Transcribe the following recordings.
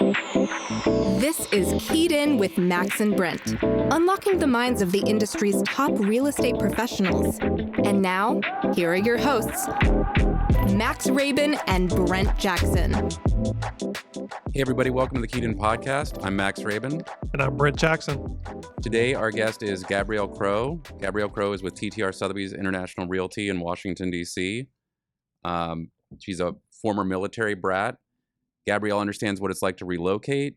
This is Keyed In with Max and Brent, unlocking the minds of the industry's top real estate professionals. And now, here are your hosts, Max Rabin and Brent Jackson. Hey everybody, welcome to the Keyed In podcast. I'm Max Rabin. And I'm Brent Jackson. Today our guest is Gabrielle Crowe. Gabrielle Crowe is with TTR Sotheby's International Realty in Washington, D.C. She's a former military brat. Gabrielle understands what it's like to relocate.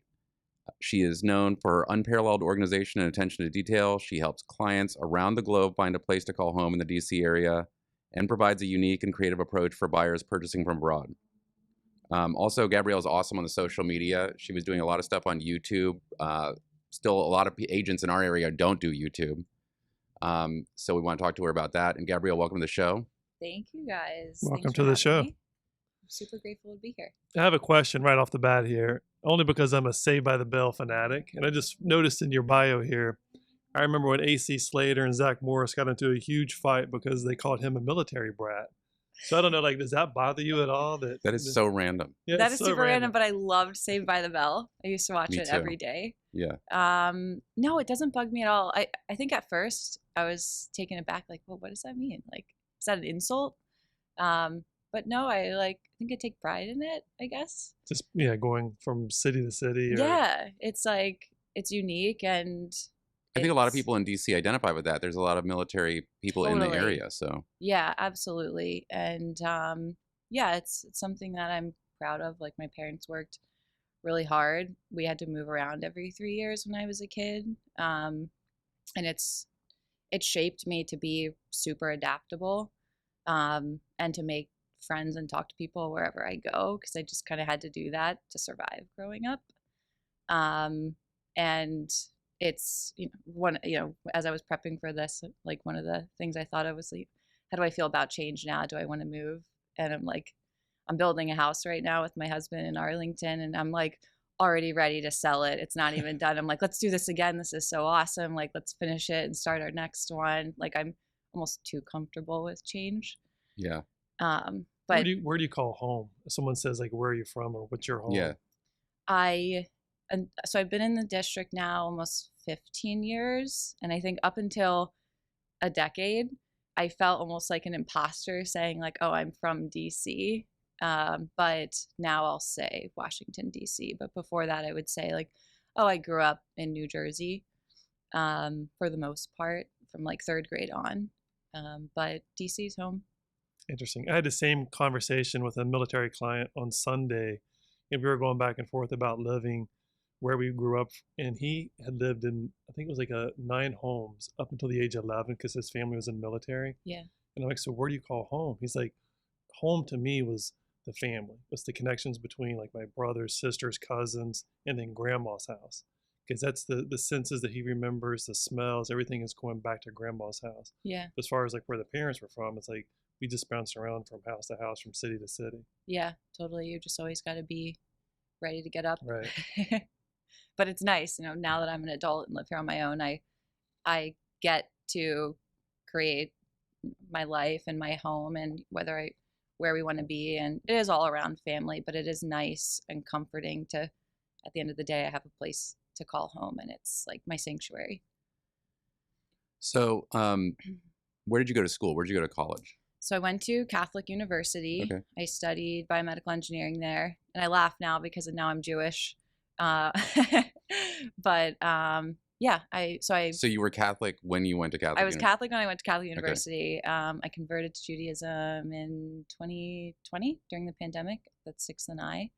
She is known for her unparalleled organization and attention to detail. She helps clients around the globe find a place to call home in the D.C. area and provides a unique and creative approach for buyers purchasing from abroad. Also, Gabrielle is awesome on the social media. She was doing a lot of stuff on YouTube. Still, a lot of agents in our area don't do YouTube. So we want to talk to her about that. And Gabrielle, welcome to the show. Thank you, guys. Welcome to the show. I'm super grateful to be here. I have a question right off the bat here, only because I'm a Saved by the Bell fanatic. And I just noticed in your bio here, I remember when A.C. Slater and Zach Morris got into a huge fight because they called him a military brat. So I don't know, like, does that bother you at all? That is so random. Yeah, that is so super random, but I loved Saved by the Bell. I used to watch Me it too. every day. Yeah. No, it doesn't bug me at all. I think at first I was taken aback, like, well, what does that mean? Like, is that an insult? But no, I think I take pride in it, I guess. Just, going from city to city. Yeah, it's like, it's unique, and I think a lot of people in DC identify with that. There's a lot of military people in the Totally. area, so. Yeah, absolutely. And it's something that I'm proud of. Like, my parents worked really hard. We had to move around every 3 years when I was a kid. And it shaped me to be super adaptable, and to make friends and talk to people wherever I go, because I just kind of had to do that to survive growing up. And it's, as I was prepping for this, like, one of the things I thought of was, like, how do I feel about change now? Do I want to move? And I'm building a house right now with my husband in Arlington, and I'm like already ready to sell it. It's not even done. I'm like, let's do this again. This is so awesome. Like, let's finish it and start our next one. Like, I'm almost too comfortable with change. Yeah. But where do you call home? If someone says, like, where are you from or what's your home? Yeah. So I've been in the district now almost 15 years. And I think up until a decade, I felt almost like an imposter saying, like, oh, I'm from DC. But now I'll say Washington, DC. But before that, I would say, like, oh, I grew up in New Jersey, for the most part, from like third grade on. But DC's home. Interesting. I had the same conversation with a military client on Sunday, and we were going back and forth about living where we grew up. And he had lived in, I think it was like 9 homes up until the age of 11 because his family was in the military. Yeah. And I'm like, so where do you call home? He's like, home to me was the family. It's the connections between, like, my brothers, sisters, cousins, and then grandma's house. Because that's the senses that he remembers, the smells, everything is going back to grandma's house. Yeah. As far as, like, where the parents were from, it's like we just bounce around from house to house, from city to city. Yeah, totally. You just always got to be ready to get up. Right. But it's nice, now that I'm an adult and live here on my own, I get to create my life and my home, and where we want to be. And it is all around family, but it is nice and comforting to, at the end of the day, I have a place to call home, and it's like my sanctuary. So, where did you go to school? Where did you go to college? So I went to Catholic University. Okay. I studied biomedical engineering there, and I laugh now because now I'm Jewish. But So you were Catholic when you went to Catholic? I was Catholic when I went to Catholic University. Okay. I converted to Judaism in 2020 during the pandemic. That's Sixth and I,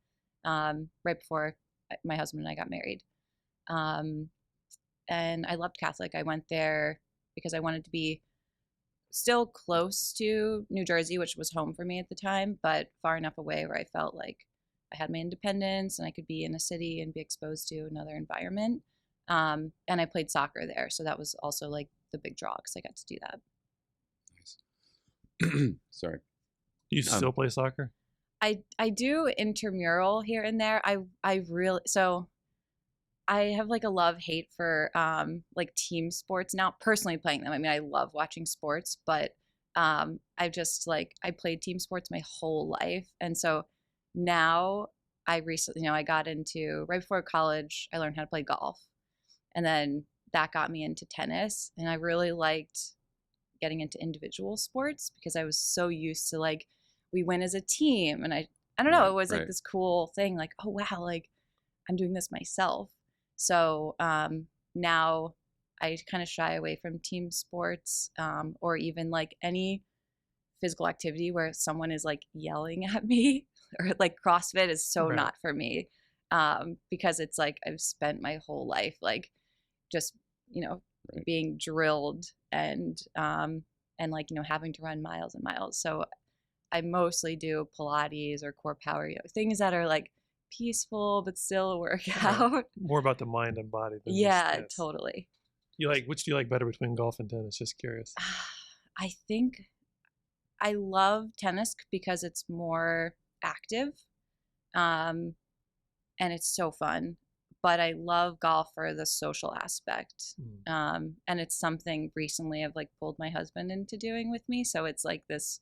right before my husband and I got married. And I loved Catholic. I went there because I wanted to be still close to New Jersey, which was home for me at the time, but far enough away where I felt like I had my independence and I could be in a city and be exposed to another environment. And I played soccer there. So that was also like the big draw because I got to do that. Nice. Sorry. Do you still play soccer? I do intramural here and there. I have like a love-hate for like team sports now, personally playing them. I mean, I love watching sports, but I played team sports my whole life. And so now I recently, I got into, right before college, I learned how to play golf. And then that got me into tennis. And I really liked getting into individual sports because I was so used to like, we win as a team. And I don't know, it was like this cool thing, like, oh wow, like I'm doing this myself. So now I kind of shy away from team sports or even like any physical activity where someone is like yelling at me, or like CrossFit is so not for me because it's like I've spent my whole life like just being drilled and like having to run miles and miles. So I mostly do Pilates or core power yoga, things that are like peaceful but still a workout. More about the mind and body than yeah, totally. Which do you like better between golf and tennis? Just curious. I think I love tennis because it's more active and it's so fun. But I love golf for the social aspect. And it's something recently I've like pulled my husband into doing with me. So it's like this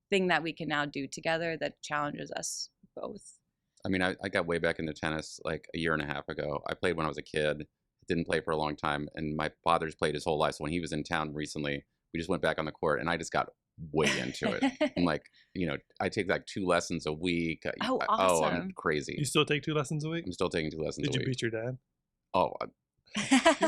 thing that we can now do together that challenges us both. I mean, I got way back into tennis like a year and a half ago. I played when I was a kid, didn't play for a long time. And my father's played his whole life. So when he was in town recently, we just went back on the court and I just got way into it. I'm like, I take like 2 lessons a week. Oh, awesome. I'm crazy. You still take 2 lessons a week? I'm still taking 2 lessons a week. Did you beat your dad? Oh,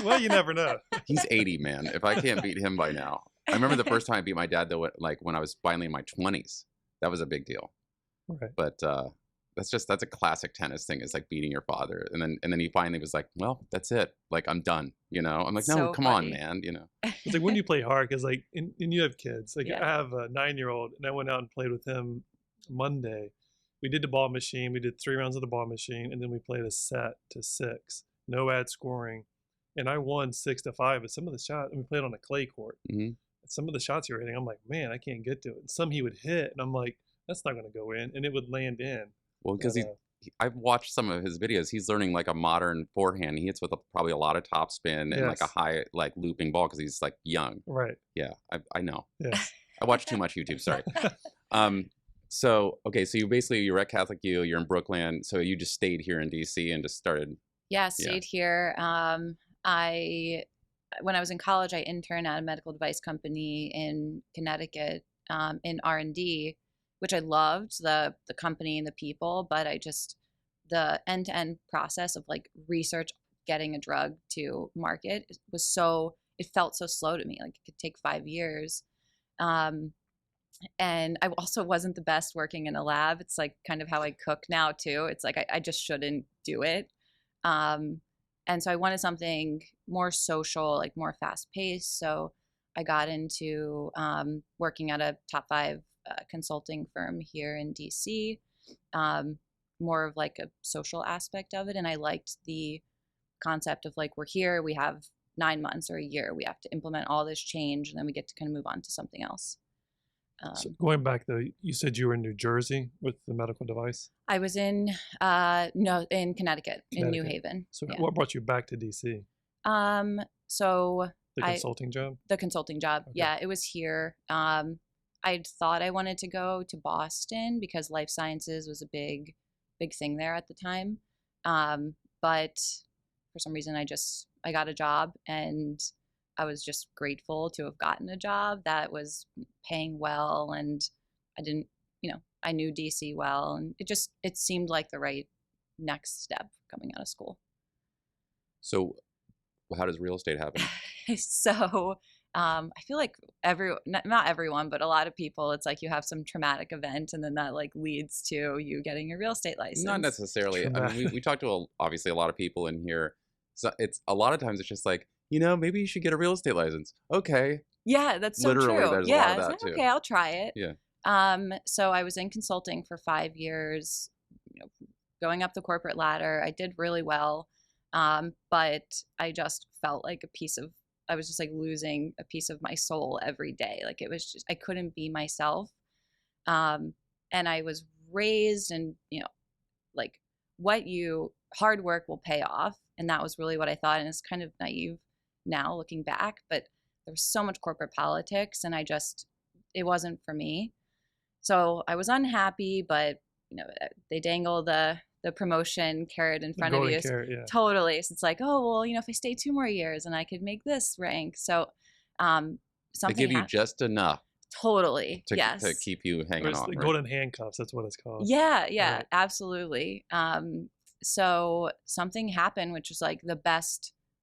well, you never know. He's 80, man. If I can't beat him by now. I remember the first time I beat my dad, though, like when I was finally in my 20s. That was a big deal. Right. But that's a classic tennis thing, is like beating your father. And then he finally was like, well, that's it. Like, I'm done. I'm like, no, so come funny. on, man. It's like when you play hard, because like, and you have kids. Like I have a 9-year-old, and I went out and played with him Monday. We did the ball machine. We did 3 rounds of the ball machine, and then we played a set to 6. No ad scoring. And I won 6-5. But some of the shots, and we played on a clay court. Mm-hmm. Some of the shots he was hitting, I'm like, man, I can't get to it. And some he would hit, and I'm like, that's not going to go in. And it would land in. Well, because I've watched some of his videos. He's learning like a modern forehand. He hits with probably a lot of topspin and like a high like looping ball because he's like young. Right. Yeah, I know. Yes. I watch too much YouTube. Sorry. So you're at Catholic U. You're in Brooklyn. So you just stayed here in DC and just started. Yeah, stayed here. When I was in college, I interned at a medical device company in Connecticut in R&D, which I loved, the company and the people, but the end-to-end process of like research, getting a drug to market it felt so slow to me. Like it could take 5 years. And I also wasn't the best working in a lab. It's like kind of how I cook now too. It's like I just shouldn't do it. And so I wanted something more social, like more fast paced. So I got into working at a top 5 consulting firm here in DC, more of like a social aspect of it. And I liked the concept of like, we're here, we have 9 months or a year, we have to implement all this change, and then we get to kind of move on to something else. So going back though, you said you were in New Jersey with the medical device? I was in Connecticut, in New Haven. So what brought you back to DC? So the consulting job? The consulting job. Okay. Yeah, it was here. I'd thought I wanted to go to Boston because life sciences was a big thing there at the time. But for some reason I got a job, and I was just grateful to have gotten a job that was paying well, and I knew DC well, and it seemed like the right next step coming out of school. So how does real estate happen? So I feel like not everyone, but a lot of people, it's like you have some traumatic event, and then that like leads to you getting a real estate license. Not necessarily. I mean, we talked to obviously a lot of people in here. So it's a lot of times it's just like, maybe you should get a real estate license. Okay. Yeah, that's so Literally, true. There's a lot of that too. Okay, I'll try it. Yeah. So I was in consulting for 5 years, going up the corporate ladder. I did really well, but I just felt like I was just like losing a piece of my soul every day. Like it was just, I couldn't be myself. And I was raised and, like hard work will pay off. And that was really what I thought. And it's kind of naive now looking back, but there was so much corporate politics, and it wasn't for me. So I was unhappy, but they dangle the the promotion carrot in The front of golden you. carrot, yeah. Totally. So it's like, oh, well, if I stay 2 more years and I could make this rank. So They something give you just enough totally. to Yes. keep you Or hanging it's on. the Right? golden handcuffs. That's what it's called. Yeah, yeah, Right. absolutely. So something happened, which was like the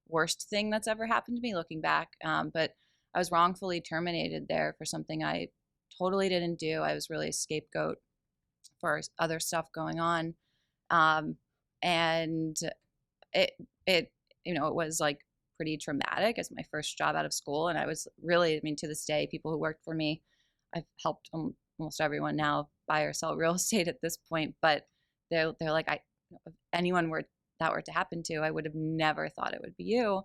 worst thing that's ever happened to me looking back. But I was wrongfully terminated there for something I totally didn't do. I was really a scapegoat for other stuff going on. And it it was like pretty traumatic as my first job out of school. And I was really, I mean, to this day, people who worked for me, I've helped almost everyone now buy or sell real estate at this point, but they're like, if anyone that were to happen to, I would have never thought it would be you.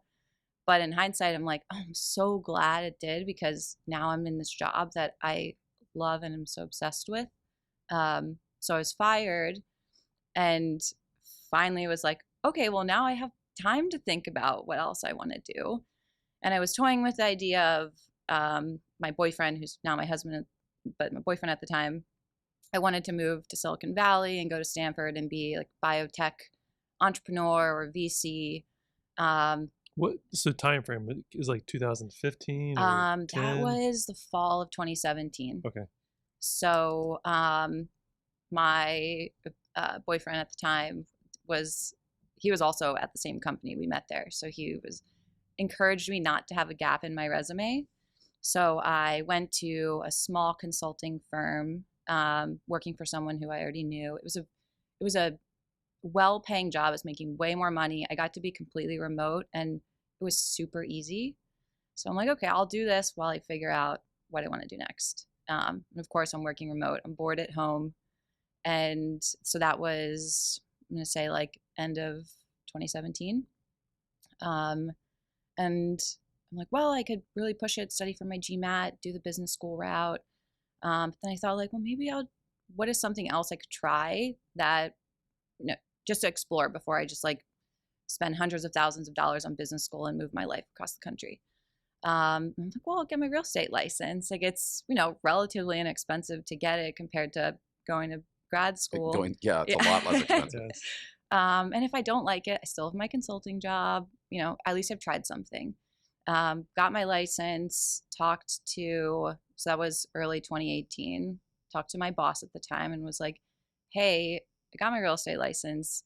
But in hindsight, I'm like, oh, I'm so glad it did, because now I'm in this job that I love and I'm so obsessed with. So I was fired, and finally it was like, okay, well, now I have time to think about what else I want to do. And I was toying with the idea of my boyfriend, who's now my husband, but my boyfriend at the time, I wanted to move to Silicon Valley and go to Stanford and be like biotech entrepreneur or VC. What's the time frame? Is like 2015 or That 10? was the fall of 2017. Okay. So my boyfriend at the time was also at the same company. We met there. So he encouraged me not to have a gap in my resume. So I went to a small consulting firm, working for someone who I already knew. It was a well-paying job. I was making way more money. I got to be completely remote, and it was super easy. So I'm like, okay, I'll do this while I figure out what I want to do next. And of course, I'm working remote. I'm bored at home. And so that was, I'm going to say, like end of 2017. And I'm like, well, I could really push it, study for my GMAT, do the business school route. But then I thought, like, well, maybe what is something else I could try that, just to explore before I just like spend hundreds of thousands of dollars on business school and move my life across the country. I'm like, well, I'll get my real estate license. Like, it's, relatively inexpensive to get it compared to going to grad school. It's a lot less expensive. Yes. And if I don't like it, I still have my consulting job. At least I've tried something. Got my license, so that was early 2018, talked to my boss at the time and was like, hey, I got my real estate license.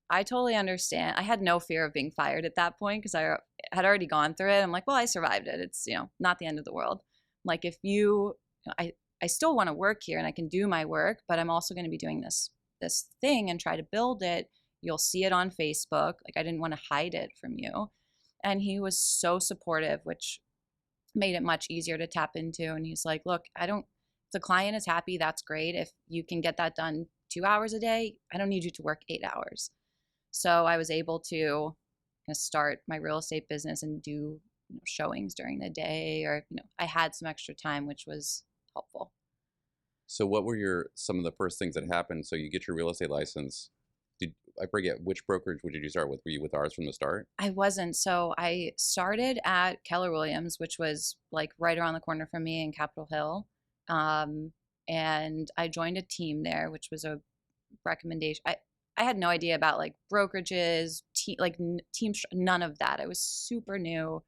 I totally understand. I had no fear of being fired at that point because I had already gone through it. I'm like, well, I survived it. It's, not the end of the world. Like, if I still want to work here and I can do my work, but I'm also going to be doing this thing and try to build it. You'll see it on Facebook. Like, I didn't want to hide it from you. And he was so supportive, which made it much easier to tap into. And he's like, look, if the client is happy, that's great. If you can get that done 2 hours a day, I don't need you to work 8 hours. So I was able to start my real estate business and do showings during the day, or I had some extra time, which was helpful. So what were some of the first things that happened? So you get your real estate license. I forget, which brokerage did you start with? Were you with ours from the start? I wasn't. So I started at Keller Williams, which was like right around the corner from me in Capitol Hill. And I joined a team there, which was a recommendation. I had no idea about like brokerages, teams, none of that. I was super new.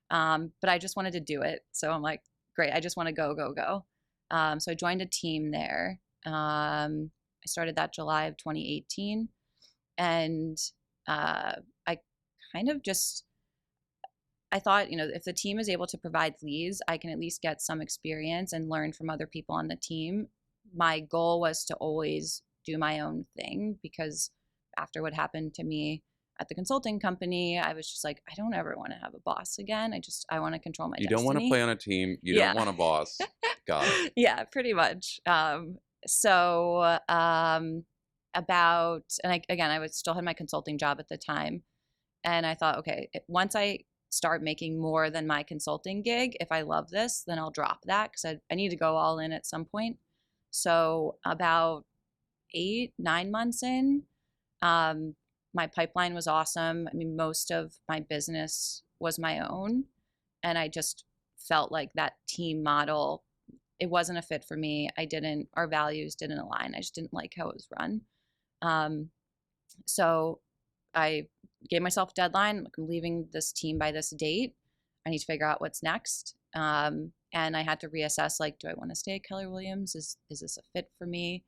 But I just wanted to do it. So I'm like, great, I just want to go. So I joined a team there. I started that July of 2018. And I kind of I thought, if the team is able to provide leads, I can at least get some experience and learn from other people on the team. My goal was to always do my own thing, because after what happened to me at the consulting company, I was just like, I don't ever want to have a boss again. I want to control my destiny. You don't want to play on a team. You don't want a boss. Got it. Yeah, pretty much. I still had my consulting job at the time. And I thought, okay, once I start making more than my consulting gig, if I love this, then I'll drop that, because I need to go all in at some point. So about 8-9 months in, my pipeline was awesome. I mean, most of my business was my own. And I just felt like that team model, it wasn't a fit for me. Our values didn't align. I just didn't like how it was run. So I gave myself a deadline. Like, I'm leaving this team by this date. I need to figure out what's next. And I had to reassess, like, do I want to stay at Keller Williams? Is this a fit for me?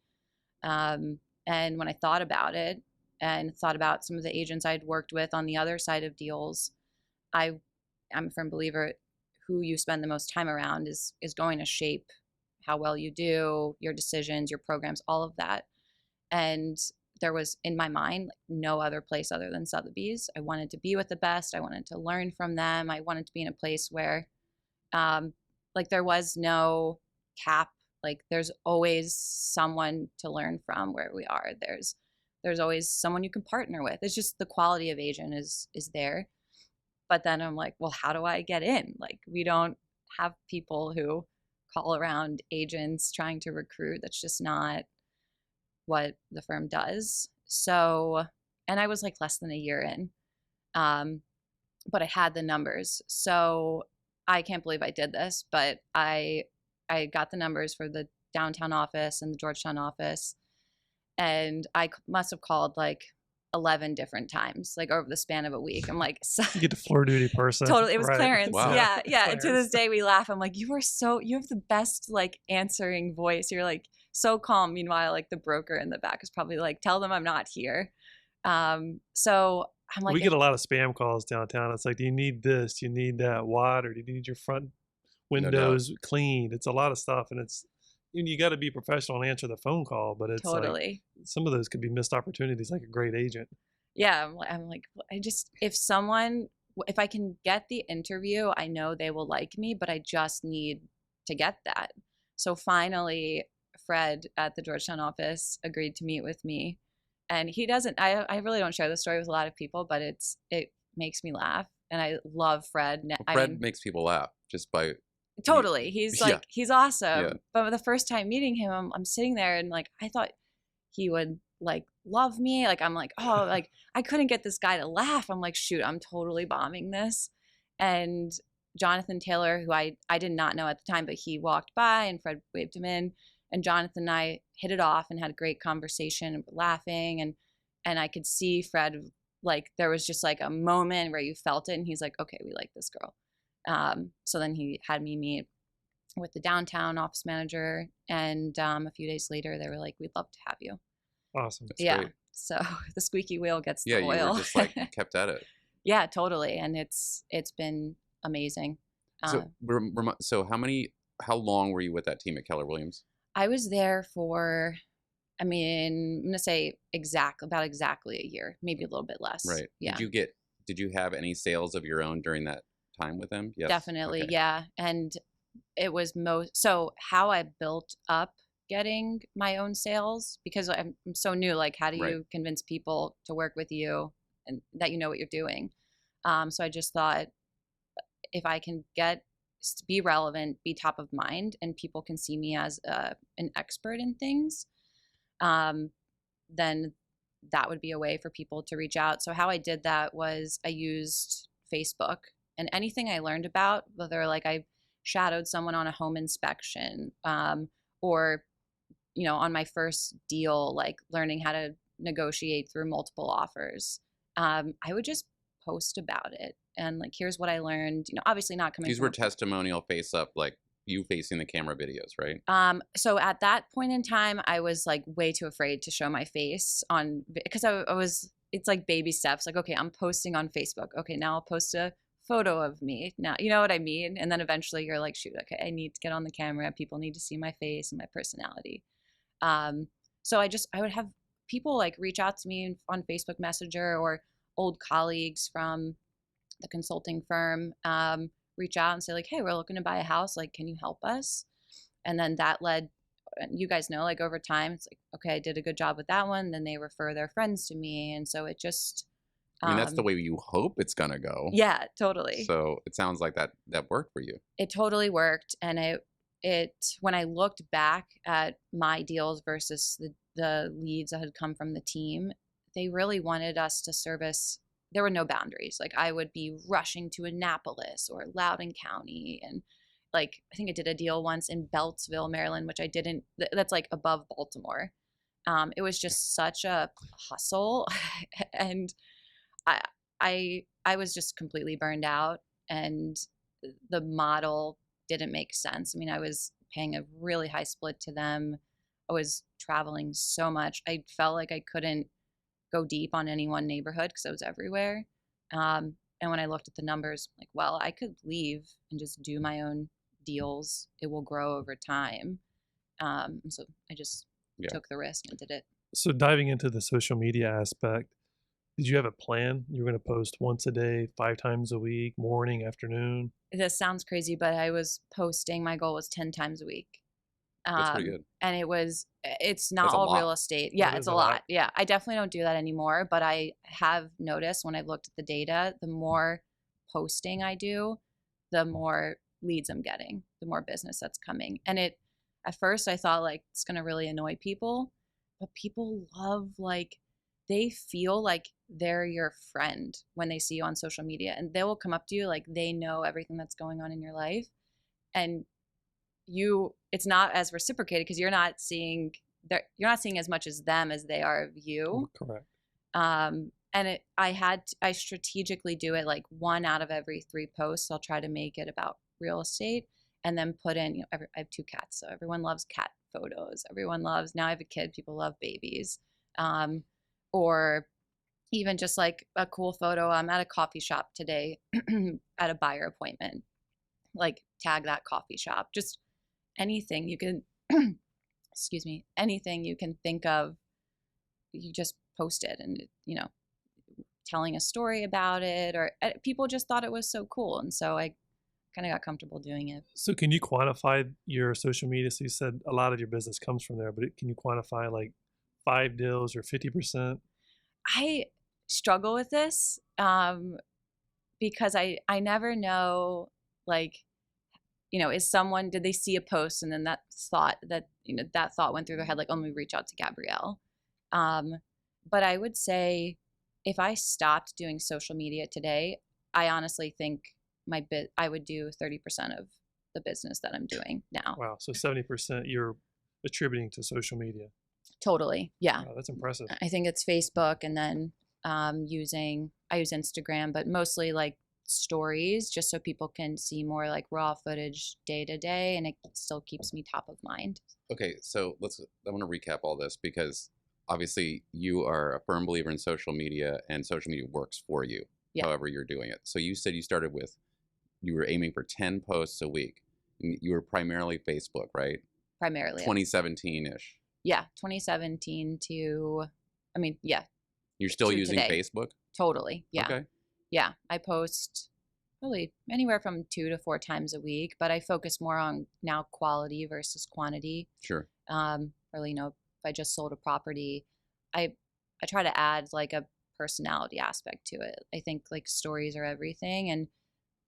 And when I thought about it and thought about some of the agents I'd worked with on the other side of deals, I'm a firm believer who you spend the most time around is going to shape how well you do, your decisions, your programs, all of that. And there was in my mind like no other place other than Sotheby's. I wanted to be with the best. I wanted to learn from them. I wanted to be in a place where like there was no cap. Like there's always someone to learn from where we are. There's always someone you can partner with. It's just the quality of agent is there. But then I'm like, well, how do I get in? Like, we don't have people who call around agents trying to recruit. That's just not what the firm does. So, and I was like less than a year in, but I had the numbers. So I can't believe I did this, but I got the numbers for the downtown office and the Georgetown office. And I must have called like 11 different times, like over the span of a week. I'm like, You get the floor duty person. totally. It was Right. Clarence. Wow. Yeah. Yeah. Clarence. And to this day we laugh. I'm like, you have the best like answering voice. You're like so calm. Meanwhile, like the broker in the back is probably like, tell them I'm not here. So I'm like, We get a lot of spam calls downtown. It's like, do you need this? Do you need that water? Do you need your front windows cleaned? It's a lot of stuff. And you got to be professional and answer the phone call, but it's totally. like some of those could be missed opportunities, like a great agent. Yeah. I'm like, if I can get the interview, I know they will like me, but I just need to get that. So finally, Fred at the Georgetown office agreed to meet with me. And he doesn't, I really don't share this story with a lot of people, but it makes me laugh. And I love Fred. Fred makes people laugh just by. Totally. He's like, he's awesome. Yeah. But the first time meeting him, I'm sitting there and like, I thought he would like love me. Like, I'm like, oh, like I couldn't get this guy to laugh. I'm like, shoot, I'm totally bombing this. And Jonathan Taylor, who I did not know at the time, but he walked by and Fred waved him in. And Jonathan and I hit it off and had a great conversation and were laughing. And I could see Fred, like there was just like a moment where you felt it. And he's like, okay, we like this girl. So then he had me meet with the downtown office manager. And a few days later, they were like, we'd love to have you. Awesome. That's Yeah. great. So the squeaky wheel gets Yeah, the oil. you were just like kept at it. Yeah, totally. And it's been amazing. So how long were you with that team at Keller Williams? I was there for, I'm going to say about exactly a year, maybe a little bit less. Right. Yeah. Did you have any sales of your own during that time with them? Yes. Definitely. Okay. Yeah. And it was so how I built up getting my own sales, because I'm so new, like how do you convince people to work with you and that you know what you're doing? So I just thought if I can be relevant, be top of mind, and people can see me as an expert in things, then that would be a way for people to reach out. So how I did that was I used Facebook, and anything I learned about, whether like I shadowed someone on a home inspection, or, on my first deal, like learning how to negotiate through multiple offers, I would just post about it. And like, here's what I learned, obviously not coming. These were testimonial face up, like you facing the camera videos, right? So at that point in time, I was like way too afraid to show my face because I was, it's like baby steps. Like, okay, I'm posting on Facebook. Okay, now I'll post a photo of me. Now, you know what I mean? And then eventually you're like, shoot, okay, I need to get on the camera. People need to see my face and my personality. So I would have people like reach out to me on Facebook Messenger, or old colleagues from the consulting firm reach out and say like, hey, we're looking to buy a house. Like, can you help us? And then that led, you guys know, like over time, it's like, okay, I did a good job with that one. Then they refer their friends to me. And so it just, I mean, that's the way you hope it's going to go. Yeah, totally. So it sounds like that worked for you. It totally worked. And it when I looked back at my deals versus the leads that had come from the team, they really wanted us to service. There were no boundaries. Like I would be rushing to Annapolis or Loudoun County. And like, I think I did a deal once in Beltsville, Maryland, which I didn't, that's like above Baltimore. It was just such a hustle, and I I was just completely burned out, and the model didn't make sense. I mean, I was paying a really high split to them. I was traveling so much. I felt like I couldn't go deep on any one neighborhood because I was everywhere. And when I looked at the numbers, like, well, I could leave and just do my own deals. It will grow over time. And so I just took the risk and did it. So diving into the social media aspect, did you have a plan? You were going to post once a day, 5 times a week, morning, afternoon? This sounds crazy, but I was posting. My goal was 10 times a week. That's pretty good. And it's not That's a all lot. real estate. Yeah, That it's is a a lot. lot. Yeah, I definitely don't do that anymore, but I have noticed when I've looked at the data, the more posting I do, the more leads I'm getting, the more business that's coming. And at first I thought like it's going to really annoy people, but people love, like, they feel like they're your friend when they see you on social media, and they will come up to you like they know everything that's going on in your life. And it's not as reciprocated because you're not seeing as much as them as they are of you. Correct. And I strategically do it like 1 out of every 3 posts. I'll try to make it about real estate, and then put in, I have 2 cats, so everyone loves cat photos. Everyone loves, now I have a kid, people love babies. Or even just like a cool photo. I'm at a coffee shop today at a buyer appointment. Like, tag that coffee shop. Just anything you can, excuse me, anything you can think of, you just post it, and, telling a story about it, or people just thought it was so cool. And so I kind of got comfortable doing it. So can you quantify your social media? So you said a lot of your business comes from there, but can you quantify like 5 deals or 50%? I struggle with this because I never know, like, did they see a post and then that thought went through their head, like, oh, let me reach out to Gabrielle. But I would say if I stopped doing social media today, I honestly think I would do 30% of the business that I'm doing now. Wow. So 70% you're attributing to social media. Totally. Yeah. Wow, that's impressive. I think it's Facebook, and then I use Instagram, but mostly like stories, just so people can see more like raw footage day to day, and it still keeps me top of mind. Okay, so I want to recap all this, because obviously you are a firm believer in social media, and social media works for you, however you're doing it. So you said you were aiming for 10 posts a week. You were primarily Facebook, right? Primarily. 2017-ish. Yeah, 2017 to, yeah. You're still using today. Facebook? Totally, yeah. Okay. Yeah, I post probably anywhere from 2 to 4 times a week, but I focus more on now quality versus quantity. Sure. Or, if I just sold a property, I try to add like a personality aspect to it. I think like stories are everything, and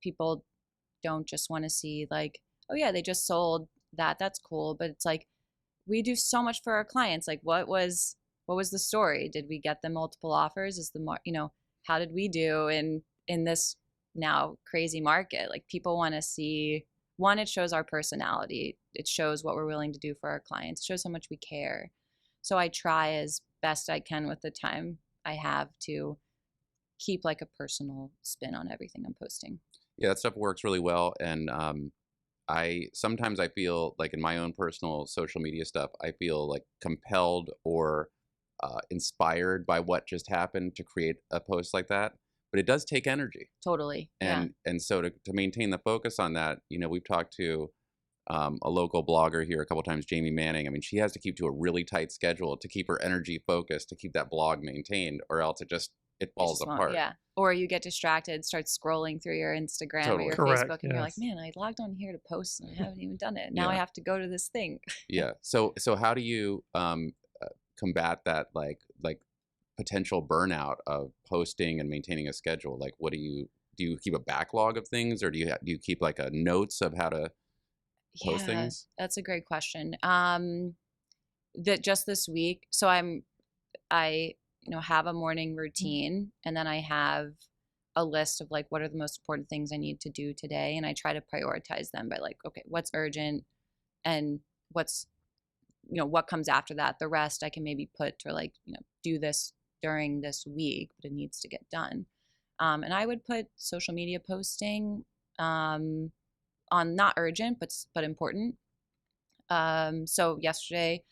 people don't just want to see like, oh yeah, they just sold that. That's cool. But it's like, we do so much for our clients. Like, what was the story? Did we get them multiple offers? How did we do in this now crazy market? Like, people want to see, one, it shows our personality. It shows what we're willing to do for our clients. It shows how much we care. So I try as best I can with the time I have to keep like a personal spin on everything I'm posting. Yeah, that stuff works really well. And sometimes I feel like in my own personal social media stuff, I feel like compelled or inspired by what just happened to create a post like that. But it does take energy. Totally. And so to maintain the focus on that, we've talked to a local blogger here a couple times, Jamie Manning. I mean, she has to keep to a really tight schedule to keep her energy focused, to keep that blog maintained, or else it falls apart. Yeah. Or you get distracted, start scrolling through your Instagram or your Facebook, and you're like, man, I logged on here to post and I haven't even done it. Now I have to go to this thing. Yeah. So how do you combat that like potential burnout of posting and maintaining a schedule? Like, what do you keep a backlog of things, or do you keep like a notes of how to post things? That's a great question. That just this week, so I have a morning routine, and then I have a list of like, what are the most important things I need to do today, and I try to prioritize them by like, okay, what's urgent and what's what comes after that, the rest I can maybe put to like, do this during this week, but it needs to get done. And I would put social media posting on not urgent, but important. So yesterday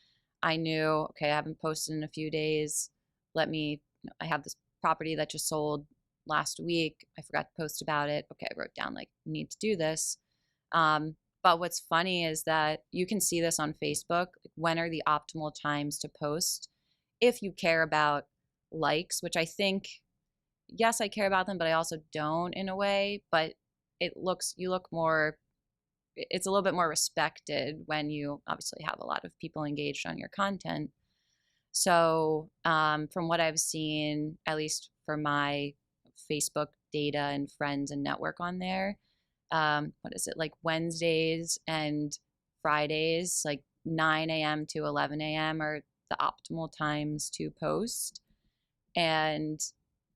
I knew, okay, I haven't posted in a few days. I have this property that just sold last week. I forgot to post about it. Okay, I wrote down like, need to do this. But what's funny is that you can see this on Facebook. When are the optimal times to post? If you care about likes, which I think, yes, I care about them, but I also don't in a way, but you look more, it's a little bit more respected when you obviously have a lot of people engaged on your content. So from what I've seen, at least for my Facebook data and friends and network on there, what is it, like Wednesdays and Fridays, like 9 a.m. to 11 a.m. are the optimal times to post. And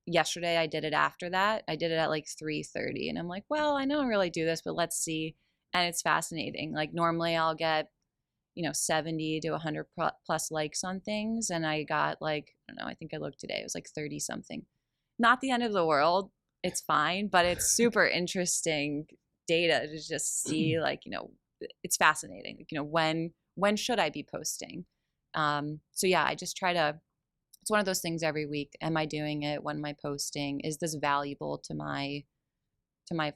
yesterday I did it after that. I did it at like 3:30, and I'm like, well, I don't really do this, but let's see. And it's fascinating. Like normally I'll get 70 to 100 plus likes on things, and I got like, I don't know, I think I looked today, it was like 30 something. Not the end of the world, it's fine, but it's super interesting data to just see, like, it's fascinating, when should I be posting. So yeah, I just try to, it's one of those things every week. Am I doing it? When am I posting? Is this valuable to my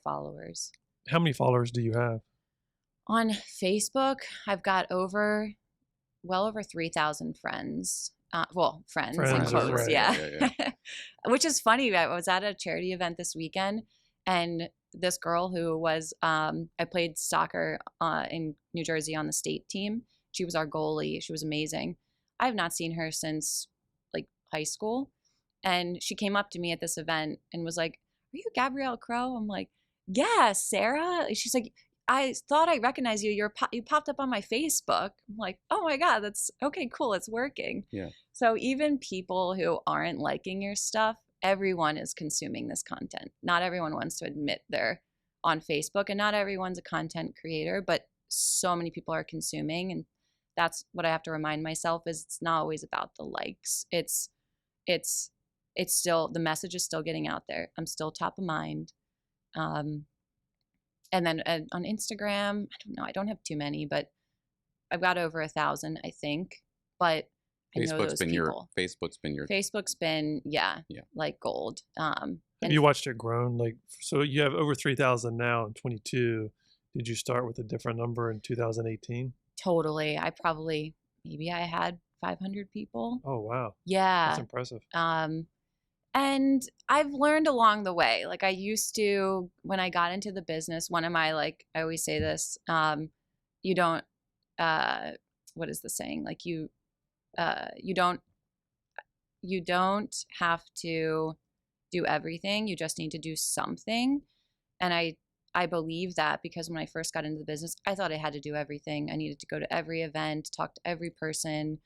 followers? How many followers do you have? On Facebook, I've got well over 3,000 friends. Friends in quotes, right. yeah. Which is funny. I was at a charity event this weekend, and this girl who was, I played soccer in New Jersey on the state team. She was our goalie. She was amazing. I have not seen her since like high school. And she came up to me at this event and was like, "Are you Gabrielle Crowe?" I'm like, "Yeah, Sarah." She's like, "I thought I recognized you. You popped up on my Facebook." I'm like, "Oh my God, that's okay, cool. It's working." Yeah. So even people who aren't liking your stuff, everyone is consuming this content. Not everyone wants to admit they're on Facebook, and not everyone's a content creator, but so many people are consuming. And that's what I have to remind myself is it's not always about the likes. It's still, the message is still getting out there. I'm still top of mind. And then on Instagram, I don't know, I don't have too many, but I've got over 1,000, I think. But I know those people. Facebook's been, yeah. Like gold. Have you watched it grown? Like, so you have over 3,000 now in 22. Did you start with a different number in 2018? Totally. Maybe I had 500 people. Oh, wow. Yeah. That's impressive. And I've learned along the way. Like I used to, when I got into the business, one of my, like, I always say this, you don't, what is the saying? Like you don't have to do everything. You just need to do something. And I believe that, because when I first got into the business, I thought I had to do everything. I needed to go to every event, talk to every person.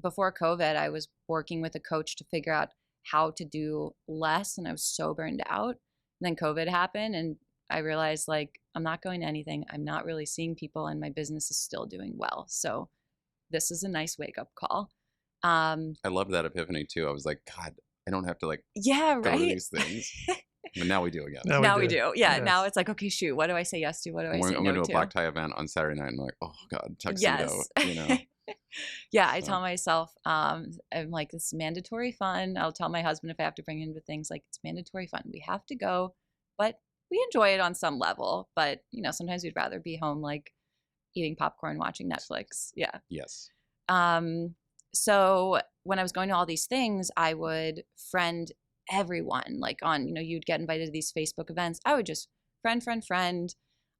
Before COVID, I was working with a coach to figure out how to do less, and I was so burned out. And then COVID happened, and I realized, like, I'm not going to anything. I'm not really seeing people, and my business is still doing well. So this is a nice wake-up call. I love that epiphany too. I was like, God, I don't have to go to these things. But now we do again. Now we do. Yeah. Yes. Now it's like, okay, shoot, what do I say yes to? What do I say no to? I'm going to a black tie event on Saturday night, and I'm like, oh God, tuxedo. Yes. Yeah, I tell myself, I'm like, this is mandatory fun. I'll tell my husband if I have to bring him to things, like, it's mandatory fun. We have to go, but we enjoy it on some level. But sometimes we'd rather be home, like eating popcorn, watching Netflix. Yeah. Yes. So when I was going to all these things, I would friend everyone. Like you'd get invited to these Facebook events. I would just friend.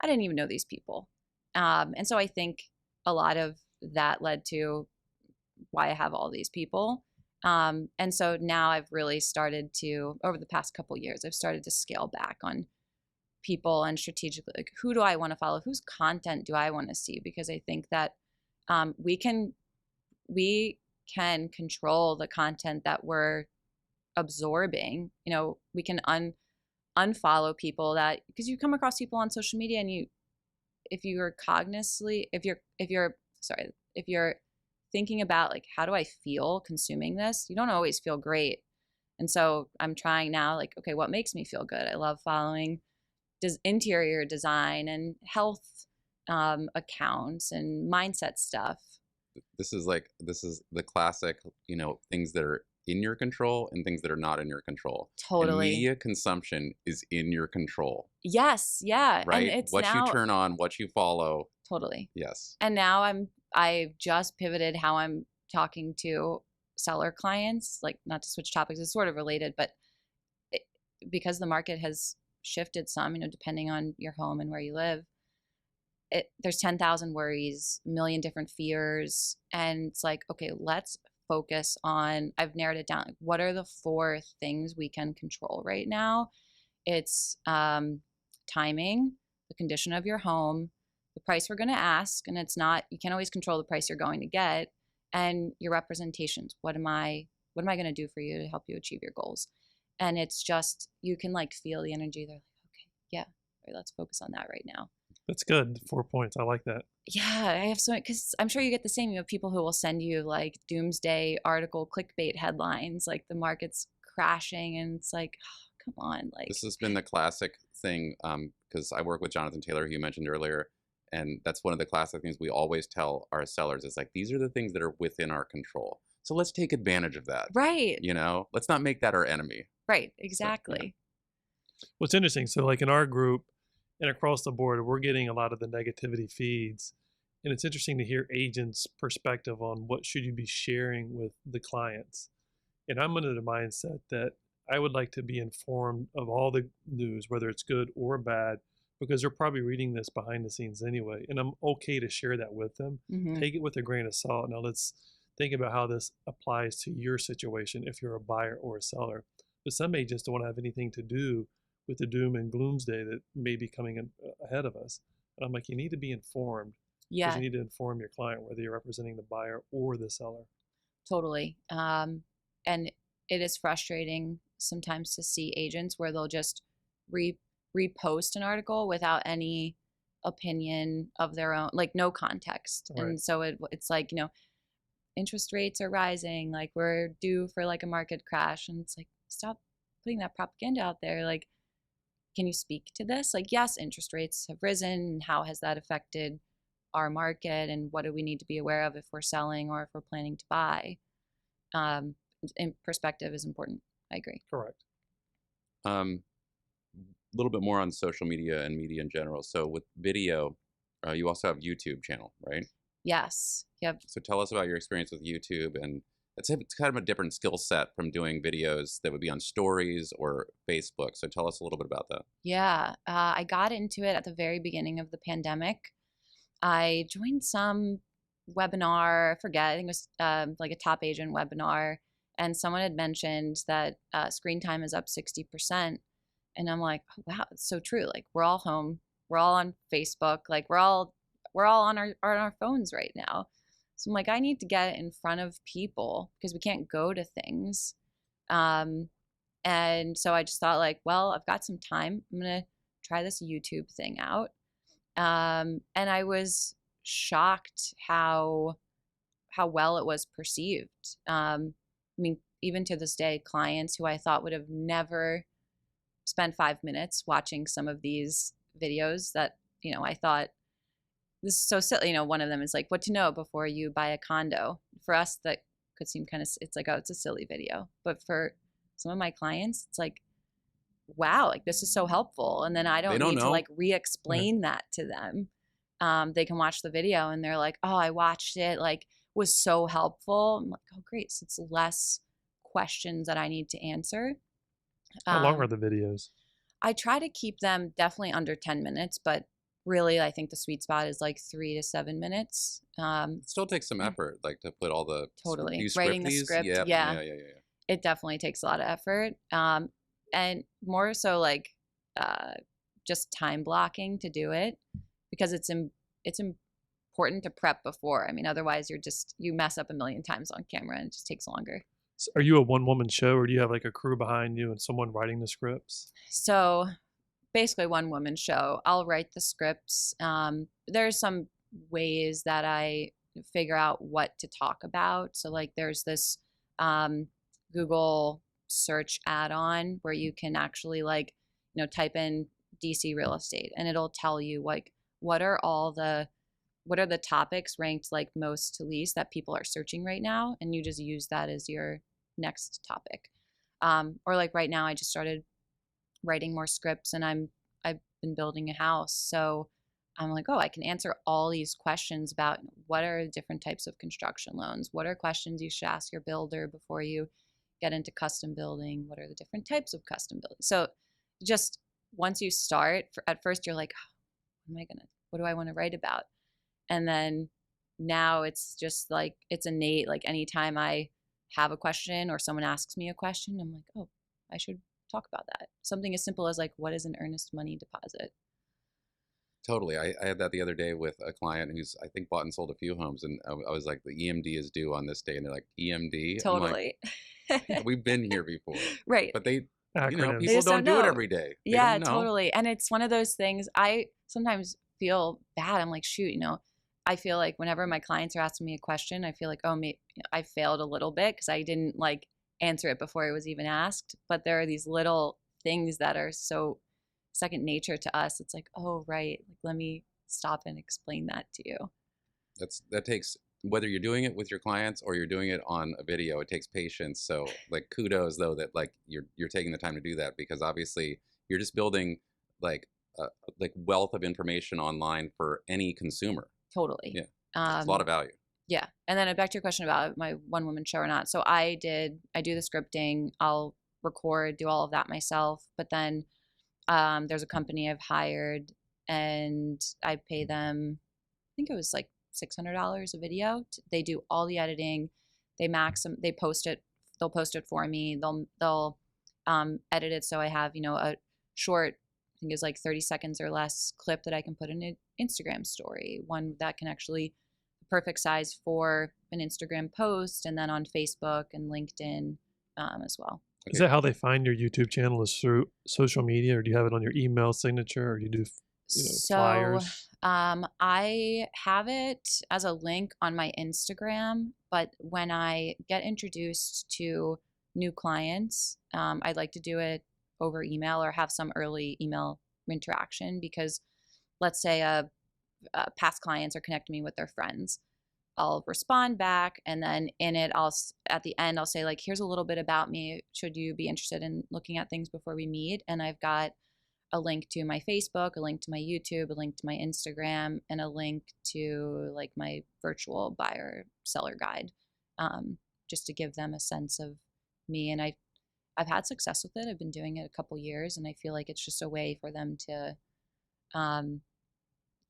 I didn't even know these people. And so I think a lot of that led to why I have all these people. And so now I've really started to, over the past couple of years, I've started to scale back on people and strategically, like, who do I want to follow? Whose content do I want to see? Because I think that we can control the content that we're absorbing. We can unfollow people because you come across people on social media, and if if you're thinking about like, how do I feel consuming this? You don't always feel great. And so I'm trying now, like, okay, what makes me feel good? I love following interior design and health accounts and mindset stuff. This is the classic, things that are in your control and things that are not in your control. Totally. And media consumption is in your control. Yes. Yeah. Right? And it's what now, you turn on, what you follow. Totally. Yes. And now I've just pivoted how I'm talking to seller clients, like not to switch topics, it's sort of related, but because the market has shifted some, depending on your home and where you live, there's 10,000 worries, a million different fears. And it's like, okay, let's focus on, I've narrowed it down. Like, what are the 4 things we can control right now? It's timing, the condition of your home, the price we're going to ask. And it's not, you can't always control the price you're going to get, and your representations. What am I going to do for you to help you achieve your goals? And it's just, you can like feel the energy. They're like, okay, yeah, right, let's focus on that right now. That's good. 4 points. I like that. Yeah, I have so, because I'm sure you get the same. You have people who will send you like doomsday article, clickbait headlines, like the market's crashing, and it's like, oh, come on. Like, this has been the classic thing, because I work with Jonathan Taylor, who you mentioned earlier, and that's one of the classic things we always tell our sellers. Is like, these are the things that are within our control. So let's take advantage of that. Right. Let's not make that our enemy. Right. Exactly. So, yeah. What's interesting, so like in our group and across the board, we're getting a lot of the negativity feeds. And it's interesting to hear agents' perspective on what should you be sharing with the clients. And I'm under the mindset that I would like to be informed of all the news, whether it's good or bad, because they're probably reading this behind the scenes anyway. And I'm okay to share that with them. Mm-hmm. Take it with a grain of salt. Now let's think about how this applies to your situation if you're a buyer or a seller. But some agents don't want to have anything to do with the doom and gloomsday that may be coming ahead of us. And I'm like, you need to be informed. Yeah. Because you need to inform your client, whether you're representing the buyer or the seller. Totally. And it is frustrating sometimes to see agents where they'll just repost an article without any opinion of their own, like no context. Right. And so it's like, interest rates are rising, like we're due for like a market crash. And it's like, stop putting that propaganda out there. Like, can you speak to this? Like, yes, interest rates have risen. How has that affected our market, and what do we need to be aware of if we're selling or if we're planning to buy? And perspective is important. I agree. Correct. A little bit more on social media and media in general. So with video, you also have YouTube channel, right? Yes. Yep. So tell us about your experience with YouTube, and it's kind of a different skill set from doing videos that would be on stories or Facebook. So tell us a little bit about that. Yeah. I got into it at the very beginning of the pandemic. I joined some webinar, I forget, I think it was like a top agent webinar, and someone had mentioned that screen time is up 60%. And I'm like, oh, wow, it's so true. Like, we're all home, we're all on Facebook, like we're all on our phones right now. So I'm like, I need to get in front of people because we can't go to things. And so I just thought, like, well, I've got some time, I'm gonna try this YouTube thing out. And I was shocked how well it was perceived. I mean, even to this day, clients who I thought would have never spent 5 minutes watching some of these videos that, I thought, this is so silly. One of them is like, what to know before you buy a condo. For us, that could seem kind of, it's like, oh, it's a silly video. But for some of my clients, it's like, wow, like this is so helpful. And then I don't need to like re-explain that to them. They can watch the video and they're like, oh, I watched it, like was so helpful. I'm like, oh, great. So it's less questions that I need to answer. How long are the videos? I try to keep them definitely under 10 minutes, but really I think the sweet spot is like 3 to 7 minutes. It still takes some effort, like to put all the totally writing the script. Yeah. It definitely takes a lot of effort. And more so like just time blocking to do it, because it's important to prep before. I mean, otherwise you mess up a million times on camera and it just takes longer. So are you a one-woman show, or do you have like a crew behind you and someone writing the scripts? So basically one-woman show. I'll write the scripts. There's some ways that I figure out what to talk about. So like there's this Google search add-on where you can actually like, type in DC real estate and it'll tell you like what are the topics ranked like most to least that people are searching right now, and you just use that as your next topic. Or like right now I just started writing more scripts and I've been building a house. So I'm like, oh, I can answer all these questions about what are different types of construction loans? What are questions you should ask your builder before you get into custom building? What are the different types of custom building? So just once you start, at first you're like, oh, what do I want to write about? And then now it's just like, it's innate. Like anytime I have a question or someone asks me a question, I'm like, oh, I should talk about that. Something as simple as like, what is an earnest money deposit? Totally. I had that the other day with a client who's, I think, bought and sold a few homes. And I was like, the EMD is due on this day. And they're like, EMD? Totally. Like, we've been here before. Right. But they, Acronyms. people don't do it every day. They Yeah, don't know. totally. And it's one of those things I sometimes feel bad. I'm like, shoot, I feel like whenever my clients are asking me a question, I feel like, oh, maybe I failed a little bit because I didn't like answer it before it was even asked. But there are these little things that are so second nature to us. It's like, oh, right. Like, let me stop and explain that to you. That takes, whether you're doing it with your clients or you're doing it on a video, it takes patience. So like kudos though that like you're taking the time to do that, because obviously you're just building like wealth of information online for any consumer. Totally. Yeah. It's a lot of value. Yeah. And then back to your question about my one woman show or not. So I do the scripting. I'll record, do all of that myself. But then there's a company I've hired and I pay them, I think it was like $600 a video. They do all the editing. They post it. They'll post it for me. They'll edit it. So I have, a short, I think it's like 30 seconds or less clip that I can put in an Instagram story, one that can actually perfect size for an Instagram post, and then on Facebook and LinkedIn as well. Is that how they find your YouTube channel, is through social media, or do you have it on your email signature, or do you do flyers? I have it as a link on my Instagram, but when I get introduced to new clients, I'd like to do it over email or have some early email interaction, because let's say past clients are connecting me with their friends. I'll respond back, and then in it, at the end, I'll say like, here's a little bit about me. Should you be interested in looking at things before we meet? And I've got a link to my Facebook, a link to my YouTube, a link to my Instagram, and a link to like my virtual buyer seller guide, just to give them a sense of me. And I've had success with it. I've been doing it a couple years, and I feel like it's just a way for them to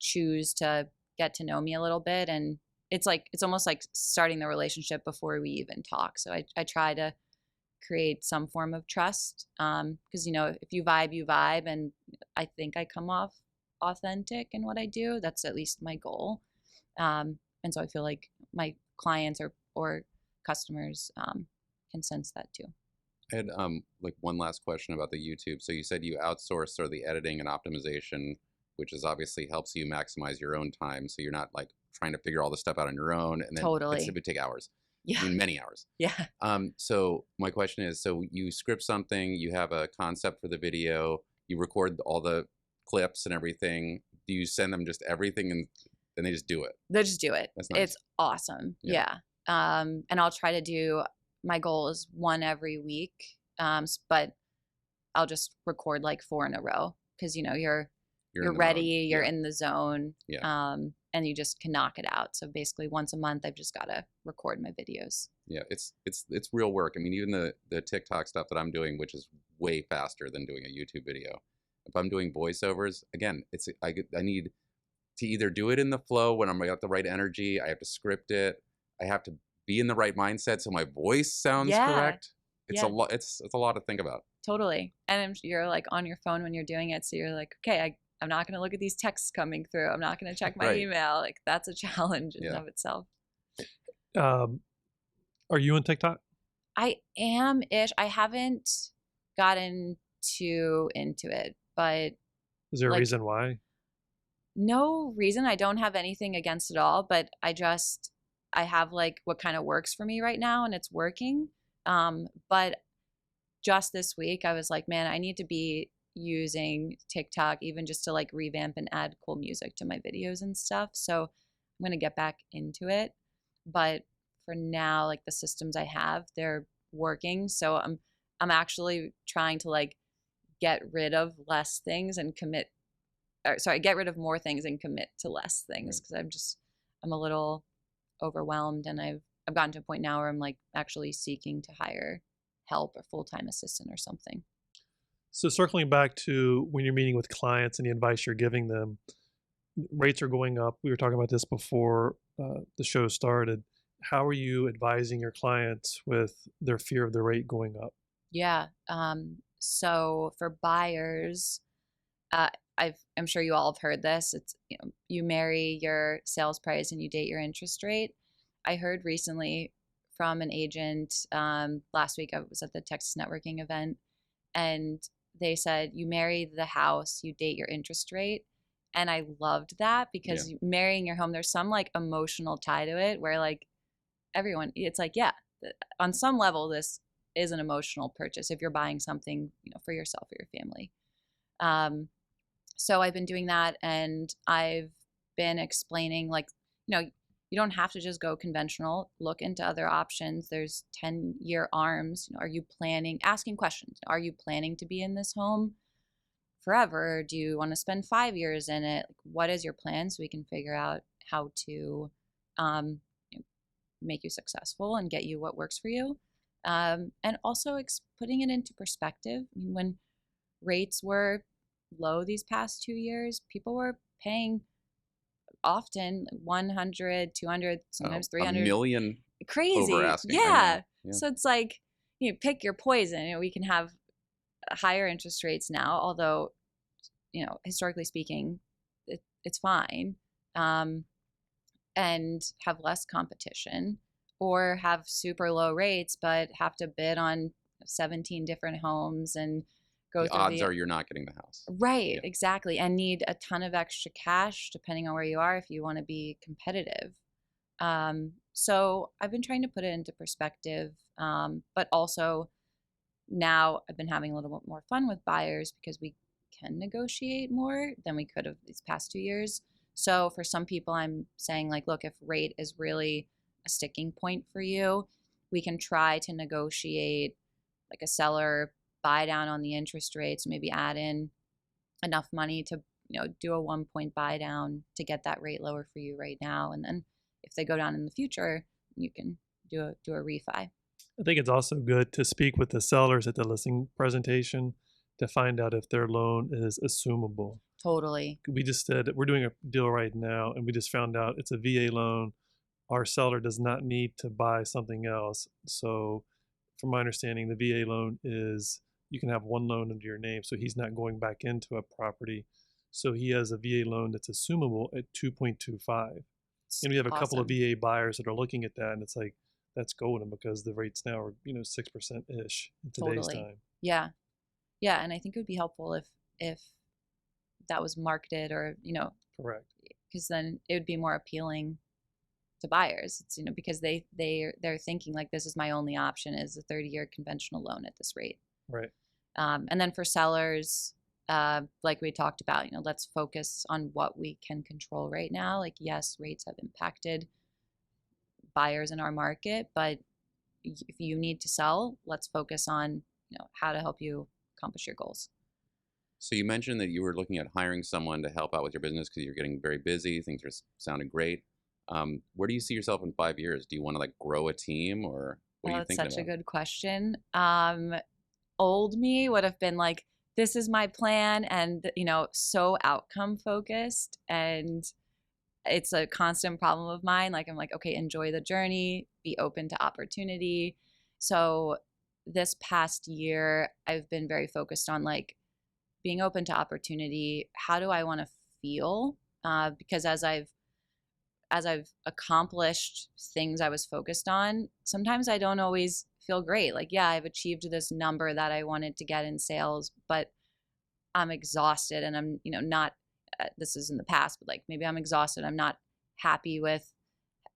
choose to get to know me a little bit. And it's almost like starting the relationship before we even talk. So I try to create some form of trust, because if you vibe, you vibe, and I think I come off authentic in what I do. That's at least my goal, and so I feel like my clients or customers can sense that too. I had like one last question about the YouTube. So you said you outsource sort of the editing and optimization, which is obviously helps you maximize your own time. So you're not like trying to figure all this stuff out on your own, and then Totally. it would take hours. Yeah. I mean, many hours. Yeah. So my question is, so you script something, you have a concept for the video, you record all the clips and everything. Do you send them just everything and they just do it? They just do it. That's nice. It's awesome. Yeah. And I'll try to do, my goal is one every week. But I'll just record like 4 in a row, because you're ready, you're in the zone. Yeah. And you just can knock it out. So basically once a month, I've just got to record my videos. Yeah, it's real work. I mean, even the TikTok stuff that I'm doing, which is way faster than doing a YouTube video. If I'm doing voiceovers, again, I need to either do it in the flow when I'm got the right energy. I have to script it. I have to be in the right mindset so my voice sounds correct. It's a lot. It's a lot to think about. Totally. And you're like on your phone when you're doing it, so you're like, okay, I'm not going to look at these texts coming through. I'm not going to check my email. Like, that's a challenge in and of itself. Are you on TikTok? I am-ish. I haven't gotten too into it, but is there a reason why? No reason. I don't have anything against it all, but I just, I have like what kind of works for me right now, and it's working. But just this week, I was like, man, I need to be using TikTok even just to like revamp and add cool music to my videos and stuff. So I'm gonna get back into it. But for now, like the systems I have, they're working. So I'm actually trying to like get rid of less things and get rid of more things and commit to less things, because I'm a little overwhelmed, and I've gotten to a point now where I'm like actually seeking to hire help or full-time assistant or something. So circling back to when you're meeting with clients and the advice you're giving them, rates are going up. We were talking about this before the show started. How are you advising your clients with their fear of the rate going up? Yeah. So for buyers, I'm sure you all have heard this. It's, you marry your sales price and you date your interest rate. I heard recently from an agent, last week I was at the Texas networking event, and they said you marry the house, you date your interest rate. And I loved that, because marrying your home, there's some like emotional tie to it where like everyone, it's like, yeah, on some level, this is an emotional purchase if you're buying something, for yourself or your family. So I've been doing that, and I've been explaining like, you don't have to just go conventional. Look into other options. There's 10-year ARMs. Are you planning, asking questions? Are you planning to be in this home forever? Do you want to spend 5 years in it? Like, what is your plan, so we can figure out how to make you successful and get you what works for you. And also putting it into perspective. I mean, when rates were low these past 2 years, people were paying often 100, 200, sometimes 300. $1 million Crazy. over asking. Yeah. Yeah. So it's like, pick your poison. We can have higher interest rates now, although, historically speaking, it's fine. And have less competition, or have super low rates but have to bid on 17 different homes and go The through odds are you're not getting the house. Right, Yeah. exactly, and need a ton of extra cash depending on where you are if you want to be competitive. So I've been trying to put it into perspective, but also now I've been having a little bit more fun with buyers because we can negotiate more than we could have these past 2 years. So for some people, I'm saying like, look, if rate is really a sticking point for you, we can try to negotiate like a seller buy down on the interest rates, maybe add in enough money to, do a 1-point buy down to get that rate lower for you right now. And then if they go down in the future, you can do a refi. I think it's also good to speak with the sellers at the listing presentation to find out if their loan is assumable. Totally. We just said we're doing a deal right now, and we just found out it's a VA loan. Our seller does not need to buy something else. So from my understanding, the VA loan is, you can have one loan under your name, so he's not going back into a property. So he has a VA loan that's assumable at 2.25. And we have a couple of VA buyers that are looking at that, and it's like, that's golden, because the rates now are 6%-ish in today's time. Yeah, and I think it would be helpful if that was marketed, or Correct. because then it would be more appealing to buyers. It's because they're thinking like, this is my only option, is a 30-year conventional loan at this rate. Right. And then for sellers, like we talked about, let's focus on what we can control right now. Like, yes, rates have impacted buyers in our market, but if you need to sell, let's focus on how to help you accomplish your goals. So you mentioned that you were looking at hiring someone to help out with your business because you're getting very busy. Things are sounding great. Where do you see yourself in 5 years? Do you want to like grow a team, or what are you thinking about? That's such a good question. Old me would have been like, this is my plan, and so outcome focused, and it's a constant problem of mine. Like, I'm like, okay, enjoy the journey, be open to opportunity. So this past year, I've been very focused on like being open to opportunity. How do I want to feel? Because as I've accomplished things I was focused on, sometimes I don't always feel great. Like, yeah, I've achieved this number that I wanted to get in sales, but I'm exhausted, and I'm, not, this is in the past, but like maybe I'm exhausted. I'm not happy with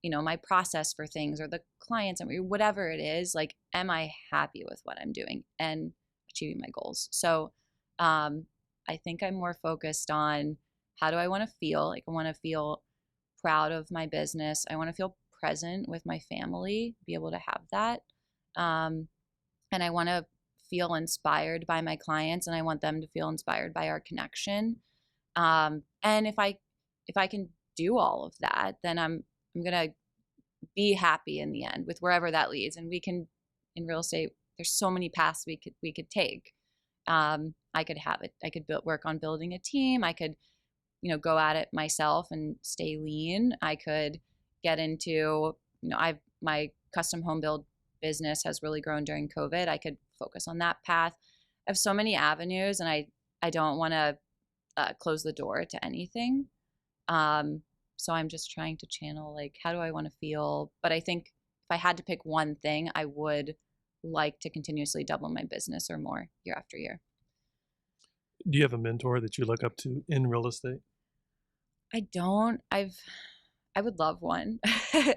my process for things or the clients and whatever it is, like, am I happy with what I'm doing and achieving my goals? So I think I'm more focused on how do I want to feel? Like, I want to feel proud of my business. I want to feel present with my family, be able to have that. And I want to feel inspired by my clients, and I want them to feel inspired by our connection. And if I can do all of that, then I'm gonna be happy in the end with wherever that leads. And we can, in real estate, there's so many paths we could take. I could work on building a team. I could, go at it myself and stay lean. I could get into, my custom home build business has really grown during COVID. I could focus on that path. I have so many avenues, and I don't want to close the door to anything. So I'm just trying to channel, like, how do I want to feel? But I think if I had to pick one thing, I would like to continuously double my business or more year after year. Do you have a mentor that you look up to in real estate? I don't. I would love one.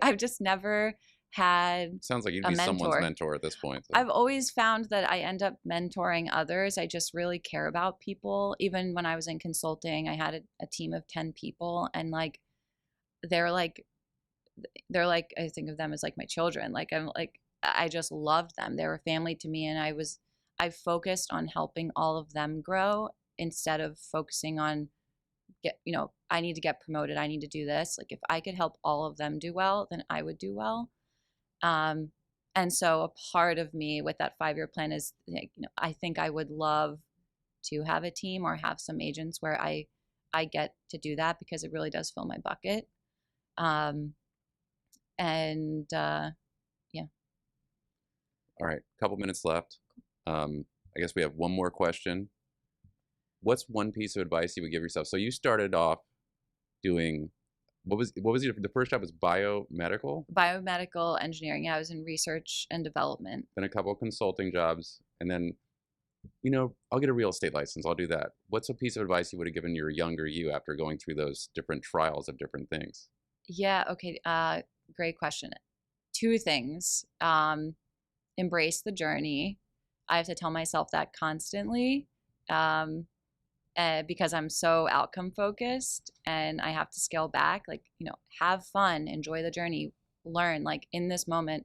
I've just never had Sounds like you'd a be someone's mentor. mentor at this point. I've always found that I end up mentoring others. I just really care about people. Even when I was in consulting, I had a team of 10 people, and like they're like I think of them as like my children. Like I just loved them. They were family to me, and I focused on helping all of them grow instead of focusing on I need to get promoted. I need to do this. Like, if I could help all of them do well, then I would do well. And so a part of me with that 5-year plan is, I think I would love to have a team or have some agents where I get to do that, because it really does fill my bucket. Yeah. All right, a couple minutes left. I guess we have one more question. What's one piece of advice you would give yourself? So you started off doing, what was the first job was biomedical engineering. Yeah, I was in research and development. Then a couple of consulting jobs, and then, I'll get a real estate license. I'll do that. What's a piece of advice you would have given your younger you after going through those different trials of different things? Yeah. Okay. Great question. 2 things. Embrace the journey. I have to tell myself that constantly. Because I'm so outcome focused, and I have to scale back, like, have fun, enjoy the journey, learn, like, in this moment,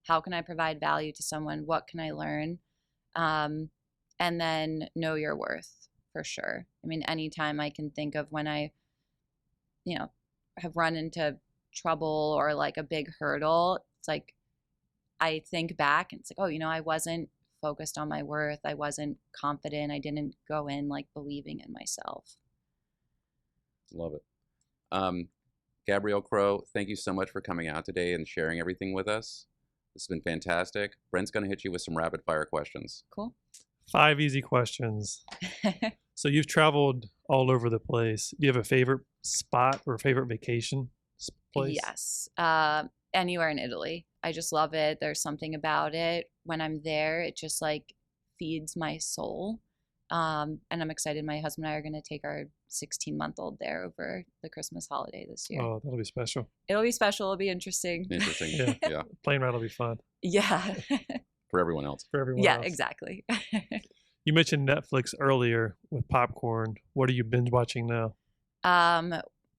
how can I provide value to someone? What can I learn? And then know your worth, for sure. I mean, anytime I can think of when I, have run into trouble or like a big hurdle, it's like, I think back and it's like, oh, I wasn't focused on my worth. I wasn't confident. I didn't go in like believing in myself. Love it. Gabrielle Crowe, thank you so much for coming out today and sharing everything with us. This has been fantastic. Brent's going to hit you with some rapid fire questions. Cool. 5 easy questions. So you've traveled all over the place. Do you have a favorite spot or a favorite vacation place? Yes. Anywhere in Italy. I just love it. There's something about it. When I'm there, it just like feeds my soul. And I'm excited. My husband and I are going to take our 16-month-old there over the Christmas holiday this year. Oh, that'll be special. It'll be special. It'll be interesting. Interesting. Yeah. Plane ride will be fun. Yeah. For everyone else. For everyone yeah, else. exactly. You mentioned Netflix earlier with popcorn. What are you binge watching now?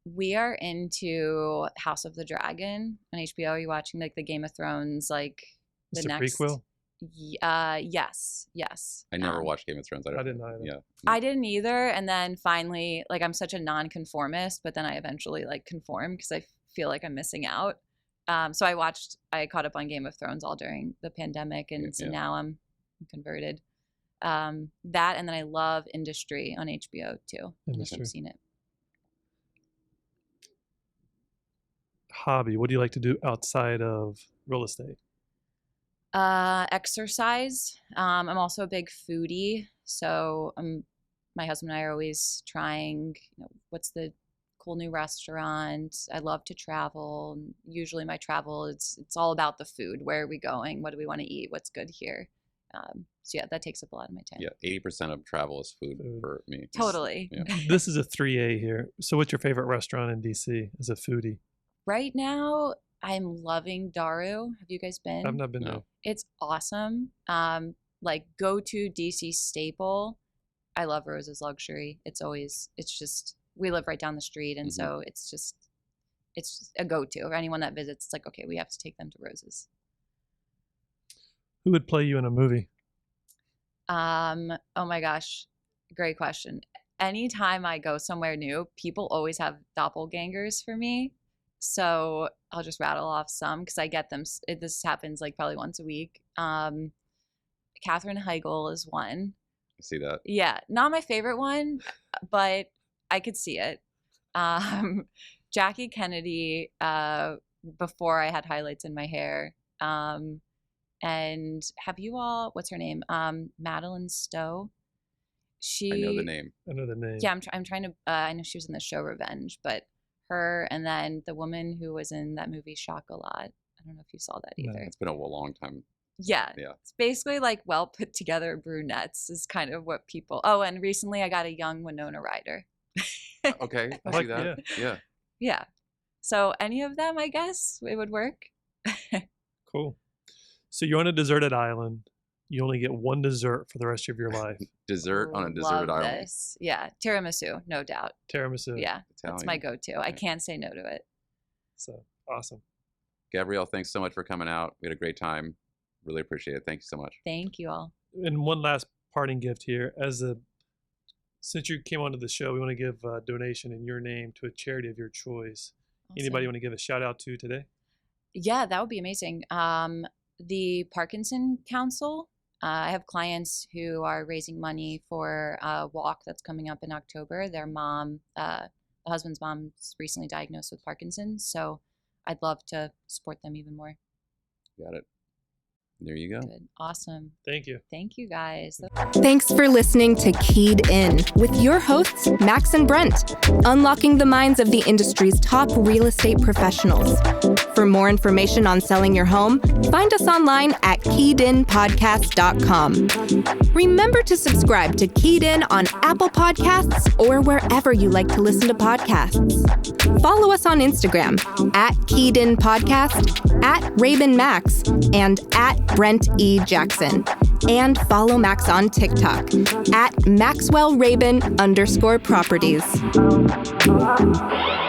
We are into House of the Dragon on HBO. Are you watching like the Game of Thrones, like the It's a next prequel? Yes. I never watched Game of Thrones. I didn't either. Yeah. I didn't either. And then finally, like, I'm such a non-conformist, but then I eventually like conform because I feel like I'm missing out. So I caught up on Game of Thrones all during the pandemic, and so now I'm converted. That, and then I love Industry on HBO too. Industry. I've seen it. Hobby. What do you like to do outside of real estate? Exercise. I'm also a big foodie, so my husband and I are always trying, what's the cool new restaurant. I love to travel. Usually my travel, it's all about the food. Where are we going? What do we want to eat? What's good here? So yeah, that takes up a lot of my time. Yeah, 80% of travel is food for me. Totally. Yeah. This is a 3A here. So what's your favorite restaurant in DC as a foodie? Right now, I'm loving Daru. Have you guys been? I've not been No. there. It's awesome. Like go to DC staple. I love Rose's Luxury. It's just, we live right down the street. And so it's just a go-to. Or anyone that visits, it's like, okay, we have to take them to Rose's. Who would play you in a movie? Oh my gosh. Great question. Anytime I go somewhere new, people always have doppelgangers for me. So I'll just rattle off some because I get them. This happens like probably once a week. Katherine Heigl is one. I see that. Yeah, not my favorite one, but I could see it. Jackie Kennedy, before I had highlights in my hair. And have you all, what's her name? Madeline Stowe. I know the name. I know the name. Yeah, I'm trying to, I know she was in the show Revenge, but her and then the woman who was in that movie Chocolat. I don't know if you saw that either. It's been a long time. Yeah. Yeah. It's basically like well put together brunettes is kind of what people. Oh, and recently I got a young Winona Ryder. Okay, I Like, see that. Yeah. Yeah. So any of them, I guess, it would work. Cool. So you're on a deserted island. You only get one dessert for the rest of your life. Dessert on a deserted Love island. this. Yeah. Tiramisu, no doubt. Tiramisu. Yeah. That's my go-to. I Right. can't say no to it. So awesome. Gabrielle, thanks so much for coming out. We had a great time. Really appreciate it. Thank you so much. Thank you all. And one last parting gift here. Since you came onto the show, we want to give a donation in your name to a charity of your choice. Anybody want to give a shout out to today? Yeah, that would be amazing. The Parkinson Council. I have clients who are raising money for a walk that's coming up in October. Their mom, the husband's mom, is recently diagnosed with Parkinson's. So I'd love to support them even more. Got it. There you go. Good. Awesome. Thank you. Thank you guys. Thanks for listening to Keyed In with your hosts, Max and Brent, unlocking the minds of the industry's top real estate professionals. For more information on selling your home, find us online at keyedinpodcast.com. Remember to subscribe to Keyed In on Apple Podcasts or wherever you like to listen to podcasts. Follow us on Instagram at Keyed In Podcast, at Raven Max, and at Brent E. Jackson. And follow Max on TikTok at MaxwellRaven_properties.